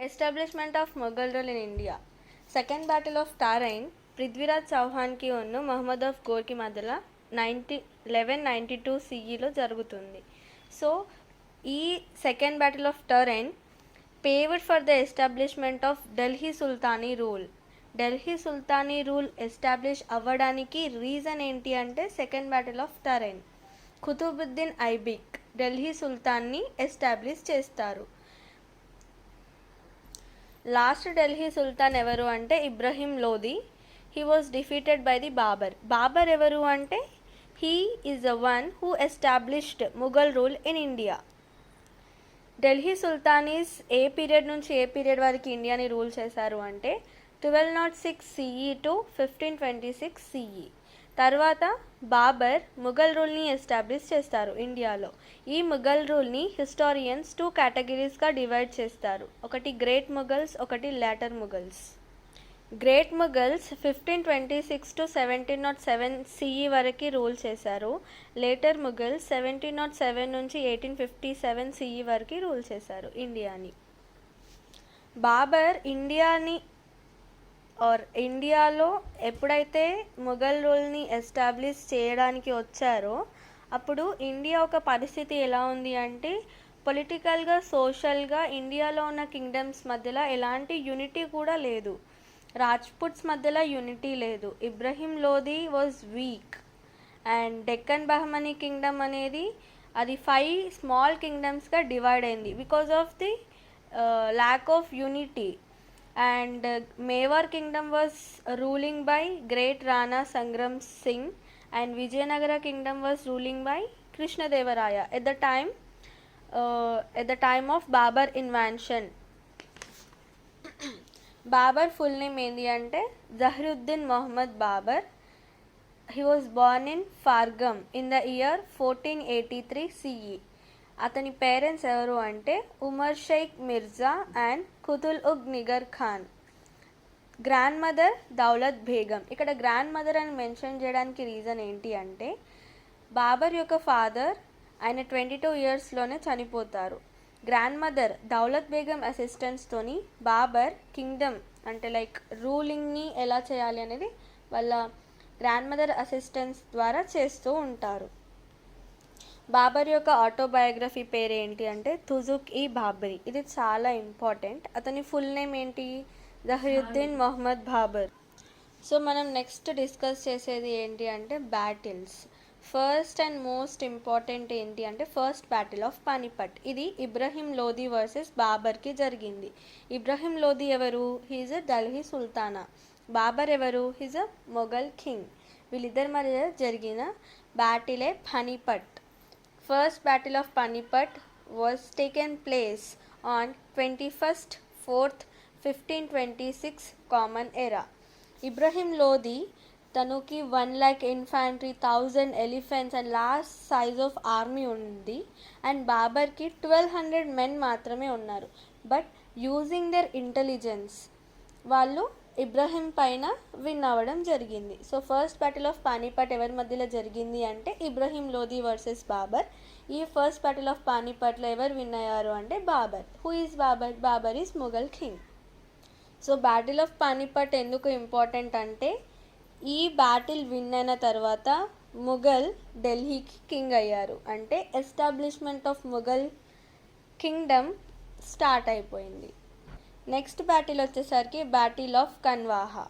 Establishment of Mughal rule in India. Second battle of Tarain Prithviraj చౌహాన్కి ఉన్ను Muhammad of గోర్కి మధ్యలో 1192 CEలో జరుగుతుంది. సో ఈ second battle of Tarain paved for the establishment of Delhi sultanate rule. Delhi sultanate rule establish అవ్వడానికి reason ఏంటి అంటే second battle of Tarain. Qutbuddin Aibak Delhi సుల్తాన్ని ఎస్టాబ్లిష్ చేస్తారు. లాస్ట్ ఢిల్లీ సుల్తాన్ ఎవరు అంటే Ibrahim Lodi. He was defeated by the Babur. Babur ఎవరు అంటే he is the one who established Mughal rule in India. Delhi sultanates ఏ పీరియడ్ నుంచి ఏ పీరియడ్ వరకు ఇండియాని రూల్ చేశారు అంటే 1206 CE టు 1526 CE. తర్వాత బాబర్ ముఘల్ రూల్ని ఎస్టాబ్లిష్ చేస్తారు ఇండియాలో. ఈ ముఘల్ రూల్ని హిస్టారియన్స్ 2 కేటగిరీస్గా డివైడ్ చేస్తారు. ఒకటి గ్రేట్ ముఘల్స్, ఒకటి later Mughals. Great Mughals 1526 to 1707 CE వరకు రూల్ చేశారు. లేటర్ ముఘల్స్ 1707 నుంచి 1857 CE వరకు రూల్ చేశారు ఇండియాని. బాబర్ ఇండియాలో ఎప్పుడైతే ముఘల్ రూల్ని ఎస్టాబ్లిష్ చేయడానికి వచ్చారో అప్పుడు ఇండియా ఒక పరిస్థితి ఎలా ఉంది అంటే పొలిటికల్గా, సోషల్గా ఇండియాలో ఉన్న కింగ్డమ్స్ మధ్యలో ఎలాంటి యూనిటీ కూడా లేదు. రాజ్పుట్స్ మధ్యలో యూనిటీ లేదు. Ibrahim Lodhi was weak and Deccan Bahmani Kingdom అనేది అది 5 స్మాల్ కింగ్డమ్స్గా డివైడ్ అయింది because of the lack of unity. And Mewar kingdom was ruling by great Rana Sangram Singh and Vijayanagara kingdom was ruling by Krishnadevaraya at the time of Babar invention. Babar full name ఏంది అంటే Zahiruddin Muhammad Babar. He was born in Fargam in the year 1483 CE. అతని parents ఎవరు అంటే Umar Sheikh Mirza and Qutlugh Nigar Khan. Grand mother Daulat Begum. ఇక్కడ grand mother అని mention చేయడానికి reason ఏంటి అంటే బాబర్ యొక్క ఫాదర్ ఆయన 22 ఇయర్స్లోనే చనిపోతారు. గ్రాండ్ మదర్ దౌలత్ బేగం అసిస్టెన్స్తోని బాబర్ కింగ్డమ్ అంటే లైక్ రూలింగ్ని ఎలా చేయాలి అనేది వాళ్ళ గ్రాండ్ మదర్ అసిస్టెన్స్ ద్వారా చేస్తూ ఉంటారు. బాబర్ యొక్క ఆటోబయోగ్రఫీ పేరు ఏంటి అంటే తుజుక్-ఈ-బాబరీ. ఇది చాలా ఇంపార్టెంట్. అతని ఫుల్ నేమ్ ఏంటి? జహీరుద్దీన్ మొహమ్మద్ బాబర్. సో మనం నెక్స్ట్ డిస్కస్ చేసేది ఏంటి అంటే battles. First and most important ఏంటి అంటే ఫస్ట్ బ్యాటిల్ ఆఫ్ పానిపట్. ఇది ఇబ్రహీం లోధి వర్సెస్ బాబర్కి జరిగింది. ఇబ్రహీం లోధి ఎవరు? He's a Delhi sultan. Babur ఎవరు? He's a Mughal king. వీళ్ళిద్దరి మధ్య జరిగిన బ్యాటిలే Panipat. First Battle of Panipat was taken place on 21st 4th 1526 Common Era. Ibrahim Lodi తనకి 1 lakh infantry, 1000 elephants and large size of army ఉంది. And బాబర్కి 1200 men మాత్రమే ఉన్నారు. బట్ యూజింగ్ దర్ ఇంటెలిజెన్స్ వాళ్ళు ఇబ్రహీం పైన win అవ్వడం జరిగింది. So first battle of Panipat ఎవరి మధ్యలో జరిగింది అంటే ఇబ్రహీం లోధి వర్సెస్ బాబర్. ఈ ఫస్ట్ బ్యాటిల్ ఆఫ్ పానిపట్లో ఎవరు విన్ అయ్యారు అంటే Babur. Who is Babur? Babur is Mughal king. So battle of Panipat ఎందుకు ఇంపార్టెంట్ అంటే ఈ బ్యాటిల్ విన్ అయిన తర్వాత ముఘల్ ఢిల్లీకి కింగ్ అయ్యారు. అంటే establishment of Mughal kingdom start అయిపోయింది. నెక్స్ట్ బ్యాటిల్ వచ్చేసరికి battle of Khanwa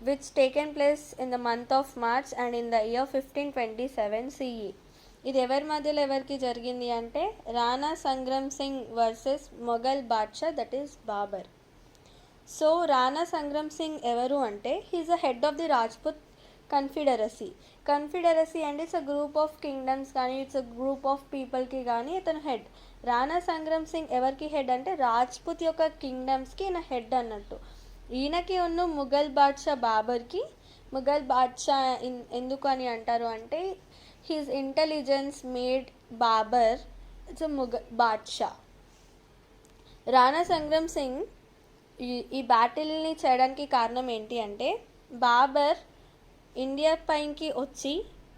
which taken place in the month of March and in the year 1527 CE. ఇది ఎవరి మధ్యలో ఎవరికి జరిగింది అంటే రాణా సంగ్రామ్ సింగ్ వర్సెస్ మొఘల్ బాద్షా that is Babur. So Rana Sangram Singh ఎవరు అంటే he is a head of the Rajput confederacy అంటే it's a group of kingdoms కానీ ఇట్స్ అ గ్రూప్ ఆఫ్ పీపుల్కి కానీ ఇతను హెడ్. రాణా సంగ్రామ్ సింగ్ ఎవరికి హెడ్ అంటే రాజ్పుత్ యొక్క కింగ్డమ్స్కి ఈయన హెడ్ అన్నట్టు. ఈయనకి ఉన్న ముఘల్ బాద్షా బాబర్కి. ముఘల్ బాద్షా ఎందుకు అని అంటారు అంటే his intelligence made Babur it's a Mughal బాద్షా. రాణా సంగ్రామ్ సింగ్ ఈ బ్యాటిల్ని చేయడానికి కారణం ఏంటి అంటే బాబర్ ఇండియా పైకి వచ్చి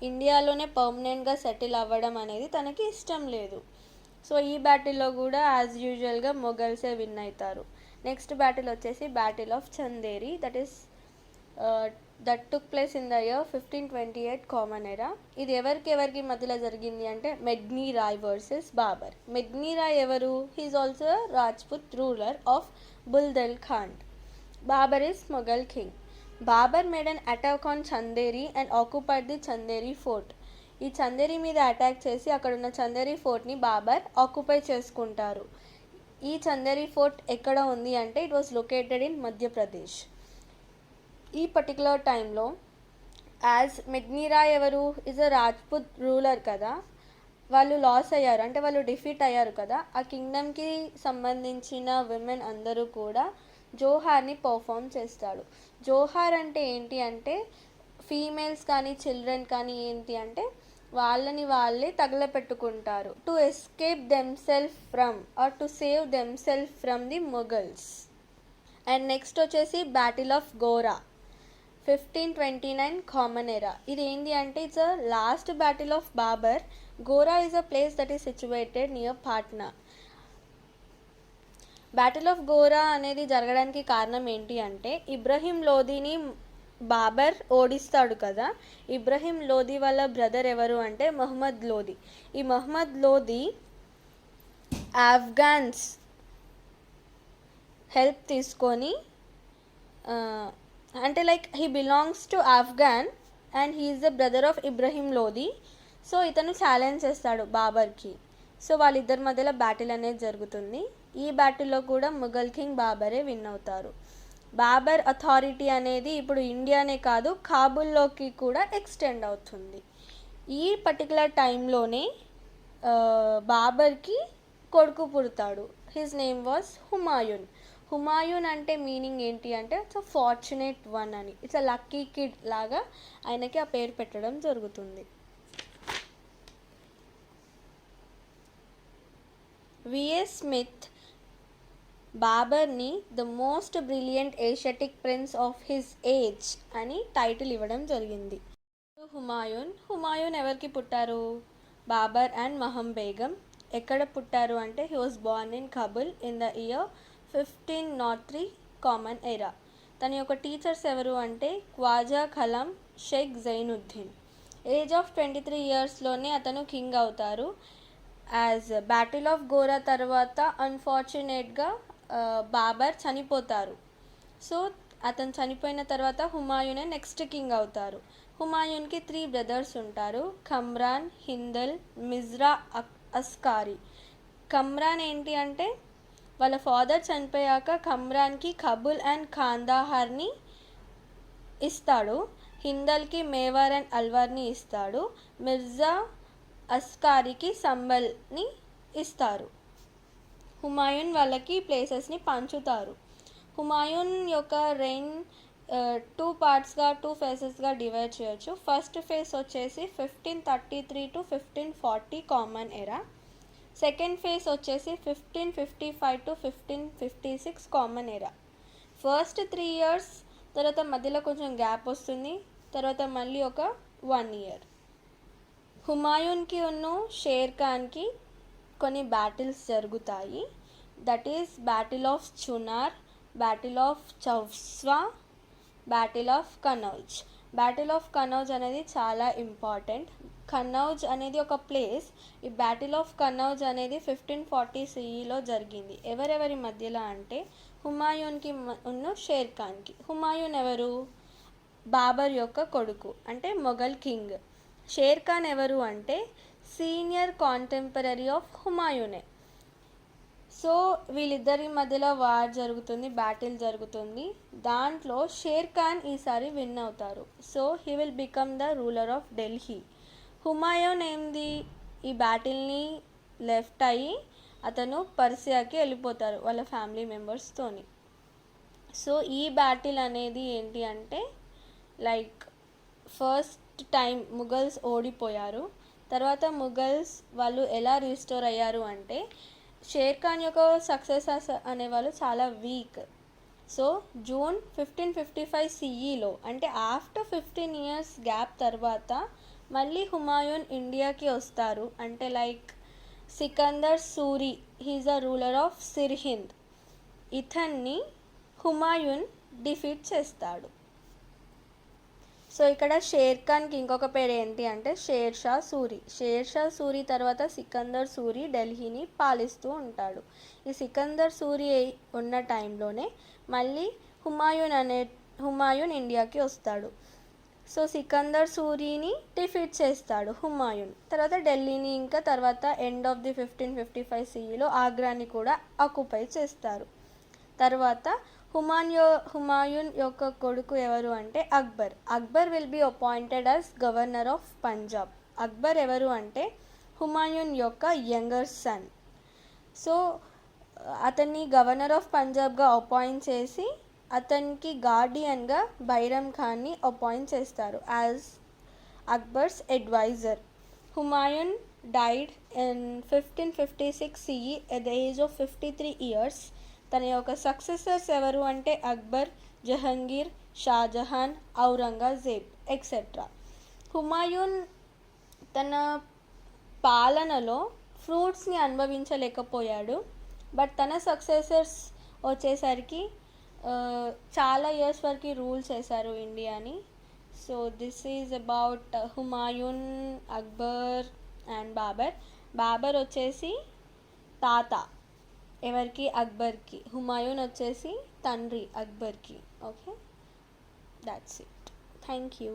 ఇండియాలోనే పర్మనెంట్గా సెటిల్ అవ్వడం అనేది తనకి ఇష్టం లేదు. సో ఈ బ్యాటిల్లో కూడా యాజ్ యూజువల్గా మొఘల్సే విన్ అవుతారు. నెక్స్ట్ బ్యాటిల్ వచ్చేసి battle of Chanderi, that took place in the year 1528 common era. ఇది ఎవరికి మధ్యలో జరిగింది అంటే మెగ్నీ రాయ్ వర్సెస్ బాబర్. మెగ్నీ రాయ్ ఎవరు? He is also Rajput ruler of Bundelkhand. Babur is Mughal king. Babur made an attack on Chanderi and occupied the Chanderi fort. ఈ చందేరి మీద అటాక్ చేసి అక్కడ ఉన్న చందేరి ఫోర్ట్ని బాబర్ ఆక్యుపై చేసుకుంటారు. ఈ చందేరి ఫోర్ట్ ఎక్కడ ఉంది అంటే it was located in Madhya Pradesh. ఈ పర్టికులర్ టైంలో యాజ్ మెగ్నీ రాయ్ ఎవరు? ఇస్ అ రాజ్పుత్ రూలర్ కదా, వాళ్ళు లాస్ అయ్యారు, అంటే వాళ్ళు డిఫీట్ అయ్యారు కదా. ఆ కింగ్డమ్కి సంబంధించిన విమెన్ అందరూ కూడా జోహార్ని పర్ఫామ్ చేస్తాడు. జోహార్ అంటే ఏంటి అంటే ఫీమేల్స్ కానీ చిల్డ్రన్ కానీ ఏంటి అంటే వాళ్ళని వాళ్ళే తగలపెట్టుకుంటారు to escape themselves from or to save themselves from the Mughals. And next వచ్చేసి battle of Ghaghra 1529 common era. ఇది ఏంటి అంటే it's a last battle of Babur. Ghaghra is a place that is situated near Patna. Battle of Ghaghra అనేది జరగడానికి కారణం ఏంటి అంటే ఇబ్రహీం లోదీని బాబర్ ఓడిస్తాడు కదా. ఇబ్రహీం లోదీ వాళ్ళ బ్రదర్ ఎవరు అంటే మహమ్మద్ లోదీ. ఈ మహమ్మద్ లోదీ ఆఫ్ఘన్స్ హెల్ప్ తీసుకొని అంటే like he belongs to Afghan and he is the brother of Ibrahim Lodi. So ఇతను ఛాలెంజ్ చేస్తాడు బాబర్కి. సో వాళ్ళిద్దరి మధ్యలో బ్యాటిల్ అనేది జరుగుతుంది. ఈ బ్యాటిల్లో కూడా ముఘల్ కింగ్ బాబరే విన్ అవుతారు. బాబర్ అథారిటీ అనేది ఇప్పుడు ఇండియానే కాదు కాబూల్లోకి కూడా ఎక్స్టెండ్ అవుతుంది. ఈ పర్టికులర్ టైంలోనే బాబర్కి కొడుకు పుడతాడు. His name was Humayun. Humayun అంటే మీనింగ్ ఏంటి అంటే ఇట్స్ అ ఫార్చునేట్ వన్ అని, ఇట్స్ అ లక్కీ కిడ్ లాగా ఆయనకి ఆ పేరు పెట్టడం జరుగుతుంది. విఎస్ స్మిత్ బాబర్ని the most brilliant Asiatic prince of his age అని టైటిల్ ఇవ్వడం జరిగింది. హుమాయూన్ ఎవరికి పుట్టారు? బాబర్ అండ్ మహం బేగం. ఎక్కడ పుట్టారు అంటే he was born in Kabul in the year 1503 common era. తన యొక్క టీచర్స్ ఎవరు అంటే ఖ్వాజా ఖలాం షేక్ జైనుద్దీన్. ఏజ్ ఆఫ్ 23 ఇయర్స్లోనే అతను కింగ్ అవుతారు. యాజ్ బ్యాటిల్ ఆఫ్ గోరా తర్వాత అన్ఫార్చునేట్గా బాబర్ చనిపోతారు. సో అతను చనిపోయిన తర్వాత హుమాయూనే నెక్స్ట్ కింగ్ అవుతారు. హుమాయూన్కి 3 బ్రదర్స్ ఉంటారు, కమ్రాన్, హిందల్, మిజ్రా అస్కారీ. కమ్రాన్ ఏంటి అంటే వాళ్ళ ఫాదర్ చనిపోయాక కమ్రాన్కి కబుల్ అండ్ కాందాహార్ని ఇస్తాడు, హిందల్కి మేవార్ అండ్ అల్వార్ని ఇస్తాడు, మిర్జా అస్కారీకి సంబల్ని ఇస్తారు. హుమాయూన్ వాళ్ళకి ప్లేసెస్ని పంచుతారు. హుమాయూన్ యొక్క రెయిన్ 2 పార్ట్స్గా 2 ఫేసెస్గా డివైడ్ చేయొచ్చు. ఫస్ట్ ఫేస్ వచ్చేసి 1533 to 1540 కామన్ ఎరా. సెకండ్ ఫేజ్ వచ్చేసి 1555 to 1556 కామన్ ఎరా. ఫస్ట్ 3 ఇయర్స్ తర్వాత మధ్యలో కొంచెం గ్యాప్ వస్తుంది, తర్వాత మళ్ళీ ఒక 1 ఇయర్. హుమాయూన్కి ఉన్న షేర్ ఖాన్కి కొన్ని బ్యాటిల్స్ జరుగుతాయి. That is battle of Chunar, battle of Chausa, battle of Kannauj. Battle of Kannauj అనేది చాలా ఇంపార్టెంట్. కనౌజ్ అనేది ఒక ప్లేస్. ఈ బ్యాటిల్ ఆఫ్ కనౌజ్ అనేది 1540 CEలో జరిగింది. ఎవరెవరి మధ్యలో అంటే హుమాయూన్కి ఉన్న షేర్ ఖాన్కి. హుమాయూన్ ఎవరు? బాబర్ యొక్క కొడుకు, అంటే మొఘల్ కింగ్. షేర్ ఖాన్ ఎవరు అంటే సీనియర్ కాంటెంపరీ ఆఫ్ హుమాయూనే. సో వీళ్ళిద్దరి మధ్యలో వార్ జరుగుతుంది, బ్యాటిల్ జరుగుతుంది. దాంట్లో షేర్ ఖాన్ ఈసారి విన్ అవుతారు. So he will become the ruler of Delhi. Humayun ఏంది ఈ బ్యాటిల్ని లెఫ్ట్ అయ్యి అతను పర్సియాకి వెళ్ళిపోతారు వాళ్ళ ఫ్యామిలీ మెంబర్స్తోని. సో ఈ బ్యాటిల్ అనేది ఏంటి అంటే లైక్ ఫస్ట్ టైం ముఘల్స్ ఓడిపోయారు. తర్వాత ముఘల్స్ వాళ్ళు ఎలా రీస్టోర్ అయ్యారు అంటే షేర్ ఖాన్ యొక్క సక్సెసర్స్ అనేవాళ్ళు చాలా వీక్. సో జూన్ 1555 CEలో అంటే ఆఫ్టర్ 15 ఇయర్స్ గ్యాప్ తర్వాత మళ్ళీ హుమాయూన్ ఇండియాకి వస్తారు. అంటే like Sikandar Suri, he is the ruler of Sirhind. ఇతన్ని హుమాయూన్ డిఫీట్ చేస్తాడు. సో ఇక్కడ షేర్ ఖాన్కి ఇంకొక పేరు ఏంటి అంటే షేర్ షా సూరి. షేర్ షా సూరి తర్వాత సికందర్ సూరి ఢిల్లీని పాలిస్తూ ఉంటాడు. ఈ సికందర్ సూరి ఉన్న టైంలోనే మళ్ళీ హుమాయూన్ ఇండియాకి వస్తాడు. సో సికందర్ సూరిని డిఫీట్ చేస్తాడు హుమాయూన్. తర్వాత ఢిల్లీని ఇంకా తర్వాత ఎండ్ ఆఫ్ ది 1555 CEలో ఆగ్రాని కూడా ఆక్యుపై చేస్తారు. తర్వాత హుమాయూన్ యొక్క కొడుకు ఎవరు అంటే Akbar. Akbar will be appointed as governor of Punjab. Akbar ఎవరు అంటే హుమాయూన్ యొక్క యంగర్ సన్. సో అతన్ని గవర్నర్ ఆఫ్ పంజాబ్గా అపాయింట్ చేసి అతనికి గార్డియన్గా బైరమ్ ఖాన్ని అపాయింట్ చేస్తారు as Akbar's adviser. Humayun died in 1556 CE at the age of 53 years. తన యొక్క సక్సెసర్స్ ఎవరు అంటే అక్బర్, జహంగీర్, షాజహాన్, ఔరంగజేబ్ ఎక్సెట్రా. హుమాయూన్ తన పాలనలో ఫ్రూట్స్ని అనుభవించలేకపోయాడు. బట్ తన సక్సెసర్స్ వచ్చేసరికి చాలా ఇయర్స్ వరకు రూల్ చేశారు ఇండియాని. So this is about Humayun, Akbar and Babur. Babur వచ్చేసి తాత ఎవరికి, అక్బర్కి. హుమాయూన్ వచ్చేసి తండ్రి అక్బర్కి. Okay, that's it. Thank you.